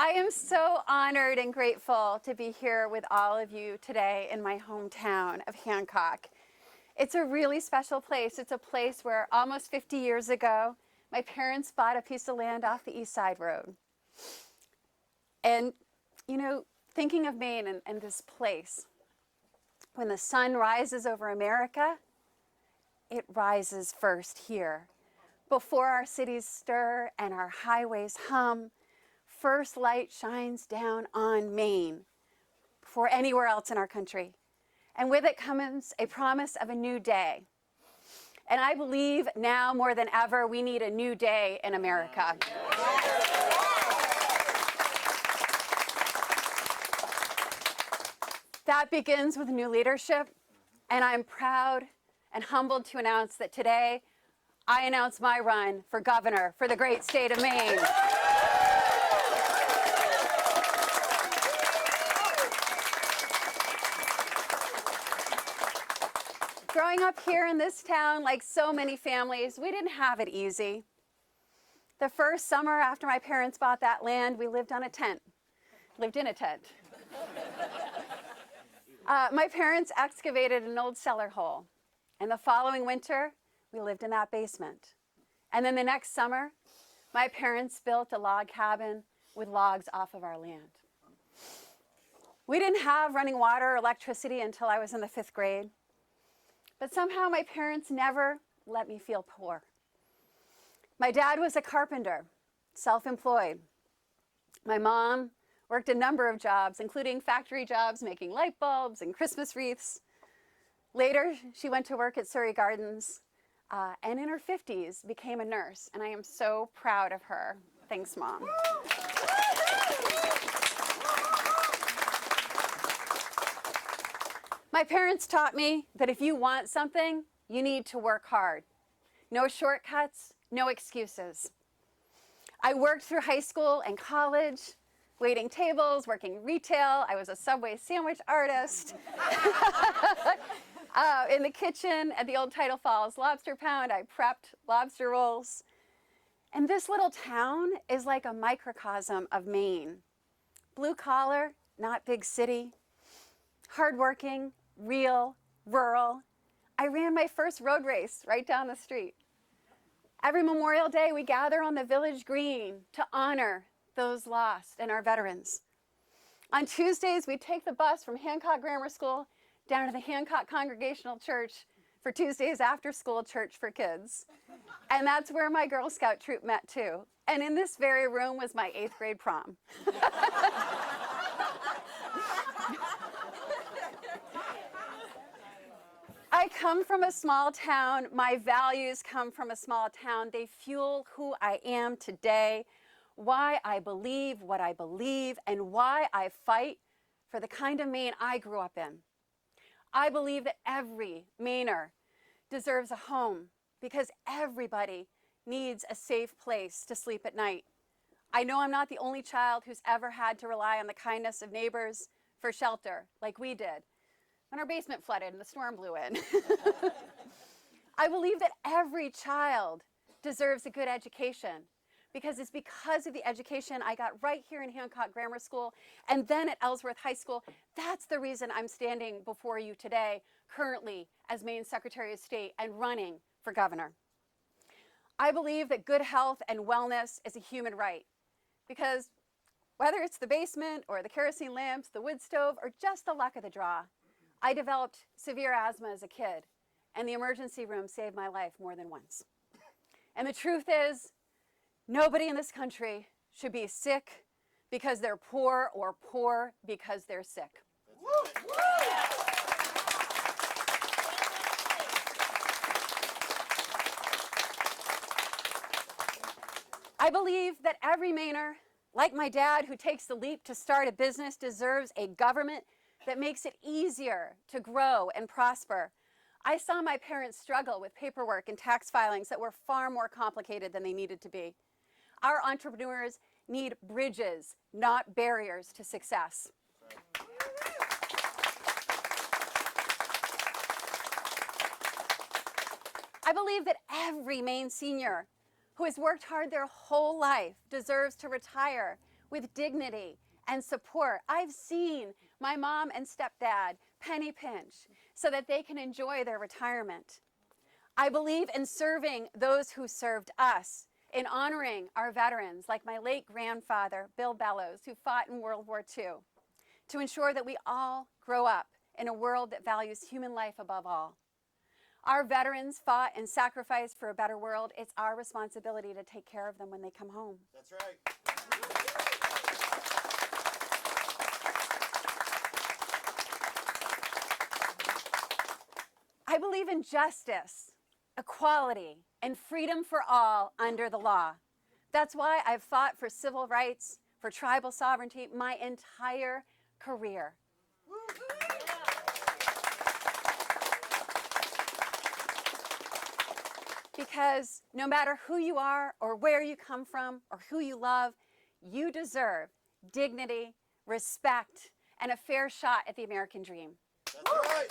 I am so honored and grateful to be here with all of you today in my hometown of Hancock. It's a really special place. It's a place where almost 50 years ago, my parents bought a piece of land off the East Side Road. And, thinking of Maine and this place, when the sun rises over America, it rises first here. Before our cities stir and our highways hum, first light shines down on Maine before anywhere else in our country. And with it comes a promise of a new day. And I believe now more than ever, we need a new day in America. That begins with new leadership. And I'm proud and humbled to announce that today, I announce my run for governor for the great state of Maine. Growing up here in this town, like so many families, we didn't have it easy. The first summer after my parents bought that land, we lived in a tent. My parents excavated an old cellar hole, and the following winter, we lived in that basement. And then the next summer, my parents built a log cabin with logs off of our land. We didn't have running water or electricity until I was in the 5th grade. But somehow my parents never let me feel poor. My dad was a carpenter, self-employed. My mom worked a number of jobs, including factory jobs making light bulbs and Christmas wreaths. Later, she went to work at Surrey Gardens, and in her 50s became a nurse, and I am so proud of her. Thanks, Mom. My parents taught me that if you want something, you need to work hard. No shortcuts, no excuses. I worked through high school and college, waiting tables, working retail. I was a Subway sandwich artist. In the kitchen at the old Tidal Falls Lobster Pound, I prepped lobster rolls. And this little town is like a microcosm of Maine. Blue collar, not big city. Hardworking, real, rural. I ran my first road race right down the street. Every Memorial Day, we gather on the village green to honor those lost and our veterans. On Tuesdays, we take the bus from Hancock Grammar School down to the Hancock Congregational Church for Tuesdays after school church for kids. And that's where my Girl Scout troop met too. And in this very room was my 8th grade prom. I come from a small town. My values come from a small town. They fuel who I am today, why I believe what I believe, and why I fight for the kind of Maine I grew up in. I believe that every Mainer deserves a home because everybody needs a safe place to sleep at night. I know I'm not the only child who's ever had to rely on the kindness of neighbors for shelter like we did when our basement flooded and the storm blew in. I believe that every child deserves a good education because it's because of the education I got right here in Hancock Grammar School and then at Ellsworth High School. That's the reason I'm standing before you today, currently as Maine Secretary of State and running for governor. I believe that good health and wellness is a human right because whether it's the basement or the kerosene lamps, the wood stove, or just the luck of the draw, I developed severe asthma as a kid, and the emergency room saved my life more than once. And the truth is, nobody in this country should be sick because they're poor or poor because they're sick. I believe that every Mainer, like my dad who takes the leap to start a business, deserves a government that makes it easier to grow and prosper. I saw my parents struggle with paperwork and tax filings that were far more complicated than they needed to be. Our entrepreneurs need bridges, not barriers to success. I believe that every Maine senior who has worked hard their whole life deserves to retire with dignity and support. I've seen my mom and stepdad penny pinch so that they can enjoy their retirement. I believe in serving those who served us, in honoring our veterans, like my late grandfather, Bill Bellows, who fought in World War II, to ensure that we all grow up in a world that values human life above all. Our veterans fought and sacrificed for a better world. It's our responsibility to take care of them when they come home. That's right. I believe in justice, equality, and freedom for all under the law. That's why I've fought for civil rights, for tribal sovereignty my entire career. Because no matter who you are or where you come from or who you love, you deserve dignity, respect, and a fair shot at the American dream. That's right.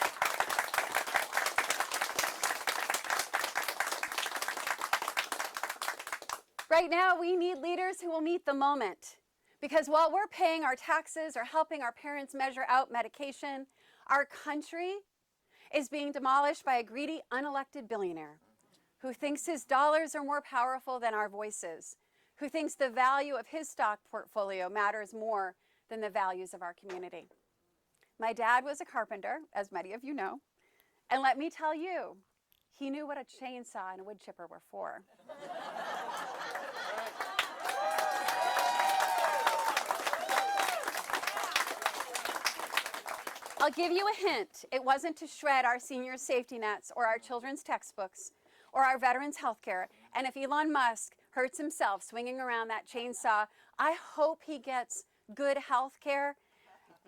Right now, we need leaders who will meet the moment. Because while we're paying our taxes or helping our parents measure out medication, our country is being demolished by a greedy, unelected billionaire who thinks his dollars are more powerful than our voices, who thinks the value of his stock portfolio matters more than the values of our community. My dad was a carpenter, as many of you know, and let me tell you, he knew what a chainsaw and a wood chipper were for. I'll give you a hint. It wasn't to shred our senior safety nets or our children's textbooks or our veterans' health care. And if Elon Musk hurts himself swinging around that chainsaw, I hope he gets good health care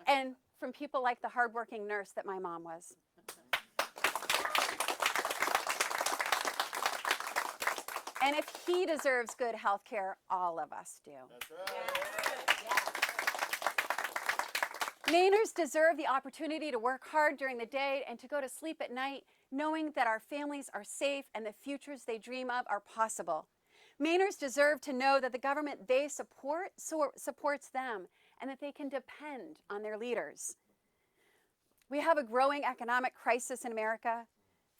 and from people like the hardworking nurse that my mom was. And if he deserves good health care, all of us do. That's right. Mainers deserve the opportunity to work hard during the day and to go to sleep at night, knowing that our families are safe and the futures they dream of are possible. Mainers deserve to know that the government they support supports them and that they can depend on their leaders. We have a growing economic crisis in America.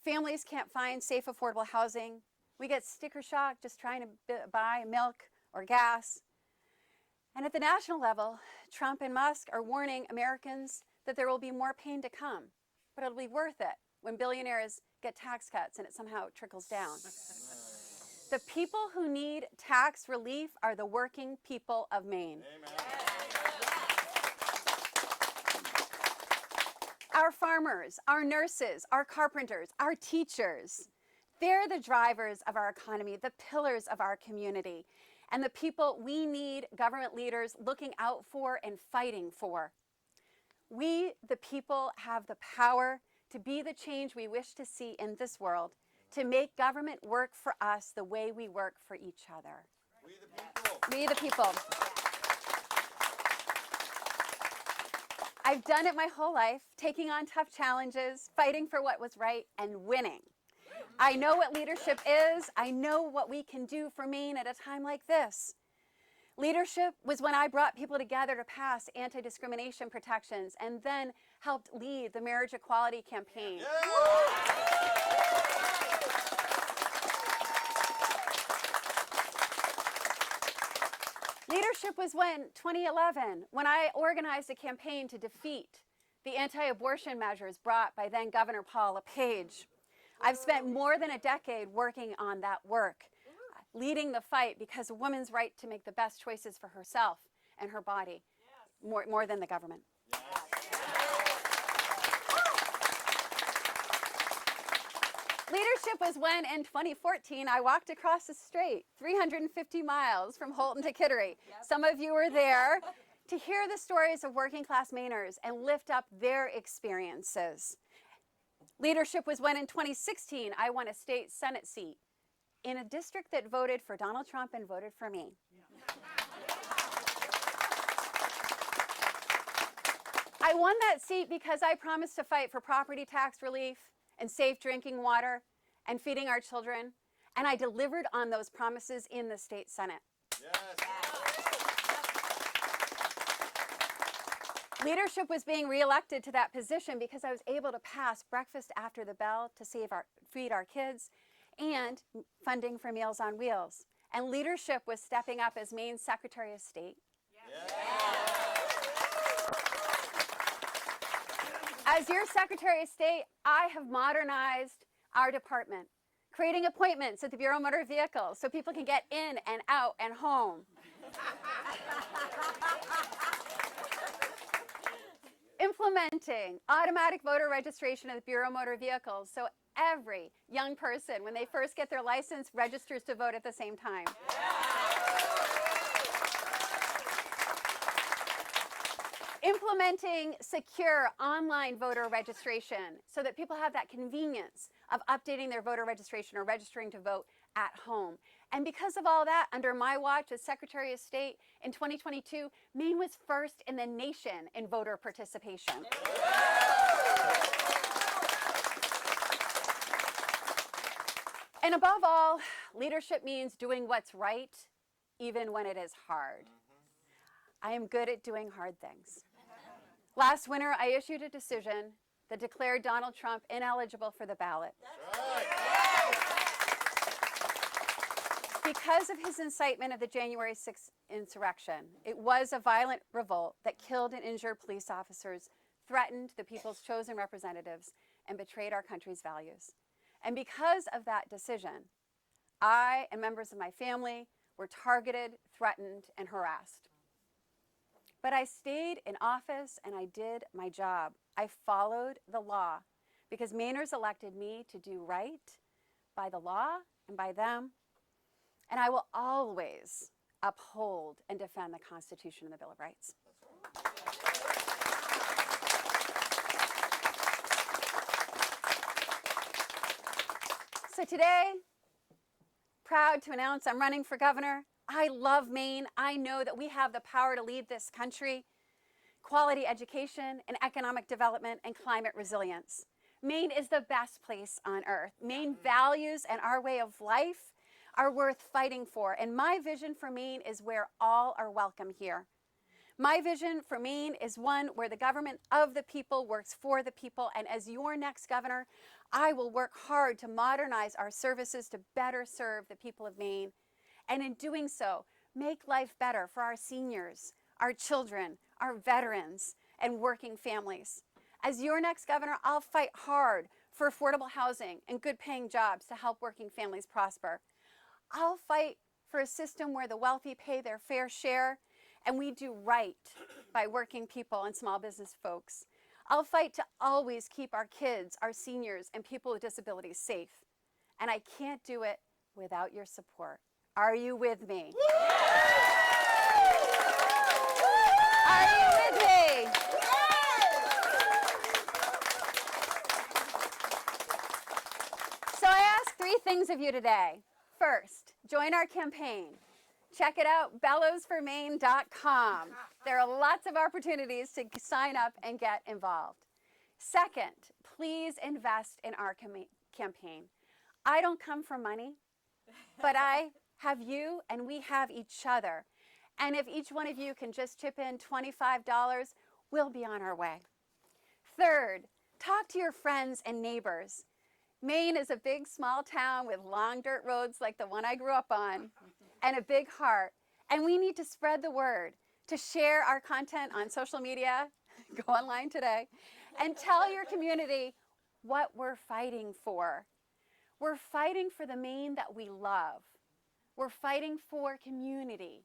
Families can't find safe, affordable housing. We get sticker shock just trying to buy milk or gas. And at the national level, Trump and Musk are warning Americans that there will be more pain to come, but it'll be worth it when billionaires get tax cuts and it somehow trickles down. The people who need tax relief are the working people of Maine. Amen. Our farmers, our nurses, our carpenters, our teachers, they're the drivers of our economy, the pillars of our community, and the people we need government leaders looking out for and fighting for. We, the people, have the power to be the change we wish to see in this world, to make government work for us the way we work for each other. We the people. We, the people. I've done it my whole life, taking on tough challenges, fighting for what was right, and winning. I know what leadership is. I know what we can do for Maine at a time like this. Leadership was when I brought people together to pass anti-discrimination protections and then helped lead the marriage equality campaign. Leadership was when, 2011, when I organized a campaign to defeat the anti-abortion measures brought by then Governor Paul LePage. I've spent more than a decade working on that work, leading the fight because a woman's right to make the best choices for herself and her body, more than the government. Leadership was when, in 2014, I walked across the strait, 350 miles from Holton to Kittery. Some of you were there to hear the stories of working class Mainers and lift up their experiences. Leadership was when, in 2016, I won a state Senate seat in a district that voted for Donald Trump and voted for me. I won that seat because I promised to fight for property tax relief and safe drinking water and feeding our children, and I delivered on those promises in the state Senate. Yes. Leadership was being reelected to that position because I was able to pass breakfast after the bell to feed our kids and funding for Meals on Wheels. And leadership was stepping up as Maine's Secretary of State. As your Secretary of State, I have modernized our department, creating appointments at the Bureau of Motor Vehicles so people can get in and out and home. Implementing automatic voter registration at the Bureau of Motor Vehicles so every young person, when they first get their license, registers to vote at the same time. Implementing secure online voter registration so that people have that convenience of updating their voter registration or registering to vote at home. And because of all that, under my watch as Secretary of State in 2022, Maine was first in the nation in voter participation. And above all, leadership means doing what's right, even when it is hard. I am good at doing hard things. Last winter, I issued a decision that declared Donald Trump ineligible for the ballot. Because of his incitement of the January 6th insurrection. It was a violent revolt that killed and injured police officers, threatened the people's chosen representatives, and betrayed our country's values. And because of that decision, I and members of my family were targeted, threatened, and harassed. But I stayed in office and I did my job. I followed the law because Mainers elected me to do right by the law and by them. And I will always uphold and defend the Constitution and the Bill of Rights. So today, proud to announce I'm running for governor. I love Maine. I know that we have the power to lead this country. Quality education and economic development and climate resilience. Maine is the best place on earth. Maine values and our way of life are worth fighting for. And my vision for Maine is where all are welcome here. My vision for Maine is one where the government of the people works for the people. And as your next governor, I will work hard to modernize our services to better serve the people of Maine. And in doing so, make life better for our seniors, our children, our veterans, and working families. As your next governor, I'll fight hard for affordable housing and good paying jobs to help working families prosper. I'll fight for a system where the wealthy pay their fair share and we do right by working people and small business folks. I'll fight to always keep our kids, our seniors, and people with disabilities safe. And I can't do it without your support. Are you with me? Are you with me? So I ask three things of you today. First, join our campaign. Check it out, bellowsformaine.com. There are lots of opportunities to sign up and get involved. Second, please invest in our campaign. I don't come from money, but I have you and we have each other. And if each one of you can just chip in $25, we'll be on our way. Third, talk to your friends and neighbors. Maine is a big, small town with long dirt roads like the one I grew up on and a big heart. And we need to spread the word, to share our content on social media, go online today, and tell your community what we're fighting for. We're fighting for the Maine that we love. We're fighting for community.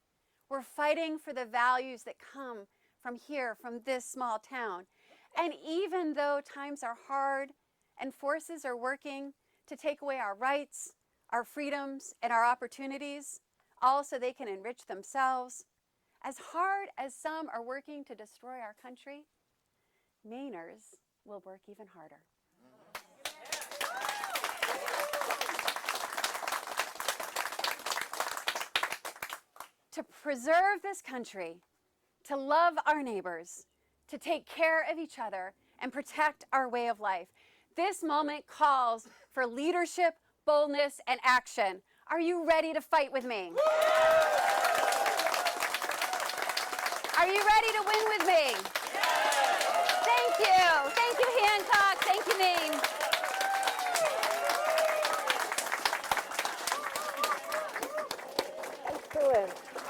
We're fighting for the values that come from here, from this small town. And even though times are hard and forces are working to take away our rights, our freedoms, and our opportunities, all so they can enrich themselves, as hard as some are working to destroy our country, Mainers will work even harder. To preserve this country, to love our neighbors, to take care of each other, and protect our way of life. This moment calls for leadership, boldness, and action. Are you ready to fight with me? Are you ready to win with me? Thank you. Thank you, Hancock. Thank you, Maine. Excellent.